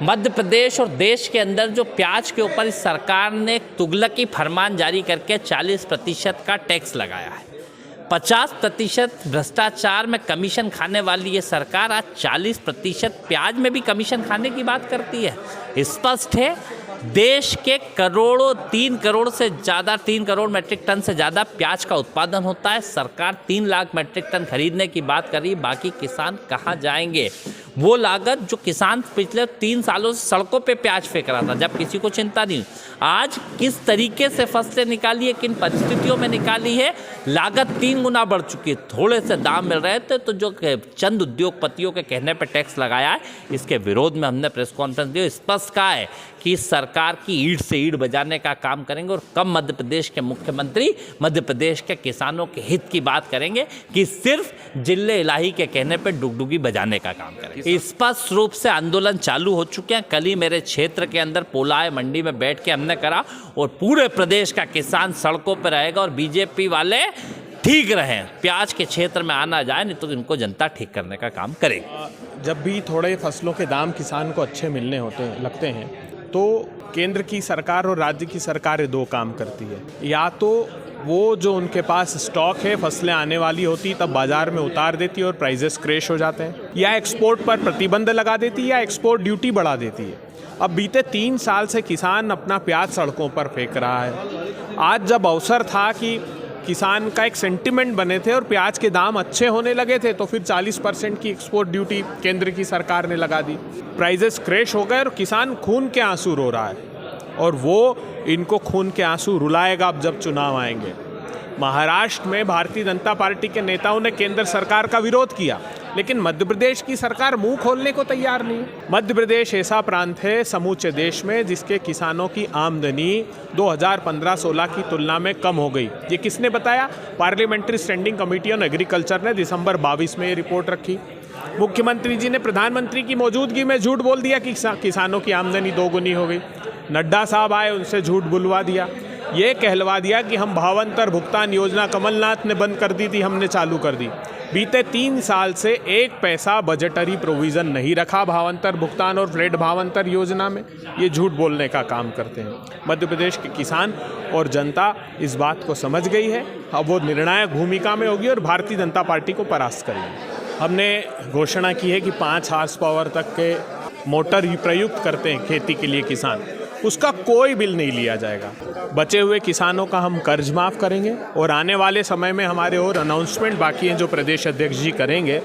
मध्य प्रदेश और देश के अंदर जो प्याज के ऊपर इस सरकार ने एक तुगलकी फरमान जारी करके 40% का टैक्स लगाया है। 50% भ्रष्टाचार में कमीशन खाने वाली ये सरकार आज 40% प्याज में भी कमीशन खाने की बात करती है। स्पष्ट है, देश के करोड़ों 3 करोड़ से ज़्यादा 3 करोड़ मैट्रिक टन से ज़्यादा प्याज का उत्पादन होता है। सरकार 3 लाख मैट्रिक टन खरीदने की बात कर रही है। बाकी किसान कहाँ जाएंगे? वो लागत जो किसान पिछले 3 सालों से सड़कों पे प्याज फेंक रहा था, जब किसी को चिंता नहीं, आज किस तरीके से फसलें निकाली है, किन परिस्थितियों में निकाली है, लागत 3 गुना बढ़ चुकी है। थोड़े से दाम मिल रहे थे तो जो चंद उद्योगपतियों के कहने पर टैक्स लगाया है, इसके विरोध में हमने प्रेस कॉन्फ्रेंस दी। स्पष्ट कहा है कि सरकार की ईंट से ईंट बजाने का काम करेंगे और कब मध्य प्रदेश के मुख्यमंत्री मध्य प्रदेश के किसानों के हित की बात करेंगे कि सिर्फ जिले इलाही के कहने पर डुगडुगी बजाने का काम करेंगे। स्पष्ट रूप से आंदोलन चालू हो चुके हैं। कल ही मेरे क्षेत्र के अंदर पोलाय मंडी में बैठ के हमने करा और पूरे प्रदेश का किसान सड़कों पर रहेगा और बीजेपी वाले ठीक रहें, प्याज के क्षेत्र में आना जाए, नहीं तो इनको जनता ठीक करने का काम करेगी। जब भी थोड़े फसलों के दाम किसान को अच्छे मिलने लगते हैं तो केंद्र की सरकार और राज्य की सरकारें 2 काम करती है। या तो वो जो उनके पास स्टॉक है, फसलें आने वाली होती तब बाजार में उतार देती है और प्राइजेस क्रैश हो जाते हैं, या एक्सपोर्ट पर प्रतिबंध लगा देती है, या एक्सपोर्ट ड्यूटी बढ़ा देती है। अब बीते 3 साल से किसान अपना प्याज सड़कों पर फेंक रहा है। आज जब अवसर था कि किसान का एक सेंटिमेंट बने थे और प्याज के दाम अच्छे होने लगे थे, तो फिर 40% की एक्सपोर्ट ड्यूटी केंद्र की सरकार ने लगा दी। प्राइजेस क्रैश हो गए और किसान खून के आंसू रो रहा है, और वो इनको खून के आंसू रुलाएगा अब जब चुनाव आएंगे। महाराष्ट्र में भारतीय जनता पार्टी के नेताओं ने केंद्र सरकार का विरोध किया, लेकिन मध्य प्रदेश की सरकार मुंह खोलने को तैयार नहीं। मध्य प्रदेश ऐसा प्रांत है समूचे देश में जिसके किसानों की आमदनी 2015-16 की तुलना में कम हो गई। ये किसने बताया? Parliamentary standing committee on agriculture ने दिसंबर 22 में ये रिपोर्ट रखी। मुख्यमंत्री जी ने प्रधानमंत्री की मौजूदगी में झूठ बोल दिया कि किसानों की आमदनी 2 गुनी हो गई। नड्डा साहब आए, उनसे झूठ बुलवा दिया। ये कहलवा दिया कि हम भावांतर भुगतान योजना कमलनाथ ने बंद कर दी थी, हमने चालू कर दी। बीते 3 साल से 1 पैसा बजटरी प्रोविज़न नहीं रखा भावांतर भुगतान और फ्लैट भावांतर योजना में। ये झूठ बोलने का काम करते हैं। मध्य प्रदेश के किसान और जनता इस बात को समझ गई है। अब वो निर्णायक भूमिका में होगी और भारतीय जनता पार्टी को परास्त करेगी। हमने घोषणा की है कि 5 हार्स पावर तक के मोटर प्रयुक्त करते हैं खेती के लिए किसान, उसका कोई बिल नहीं लिया जाएगा। बचे हुए किसानों का हम कर्ज माफ़ करेंगे और आने वाले समय में हमारे और अनाउंसमेंट बाकी हैं जो प्रदेश अध्यक्ष जी करेंगे।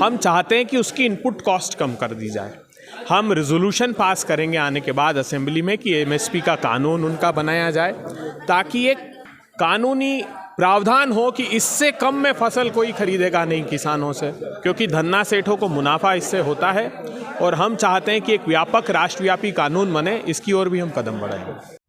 हम चाहते हैं कि उसकी इनपुट कॉस्ट कम कर दी जाए। हम रेजोल्यूशन पास करेंगे आने के बाद असेंबली में कि एमएसपी का कानून उनका बनाया जाए, ताकि एक कानूनी प्रावधान हो कि इससे कम में फसल कोई खरीदेगा नहीं किसानों से, क्योंकि धन्ना सेठों को मुनाफा इससे होता है। और हम चाहते हैं कि एक व्यापक राष्ट्रव्यापी कानून बने, इसकी ओर भी हम कदम बढ़ाएंगे।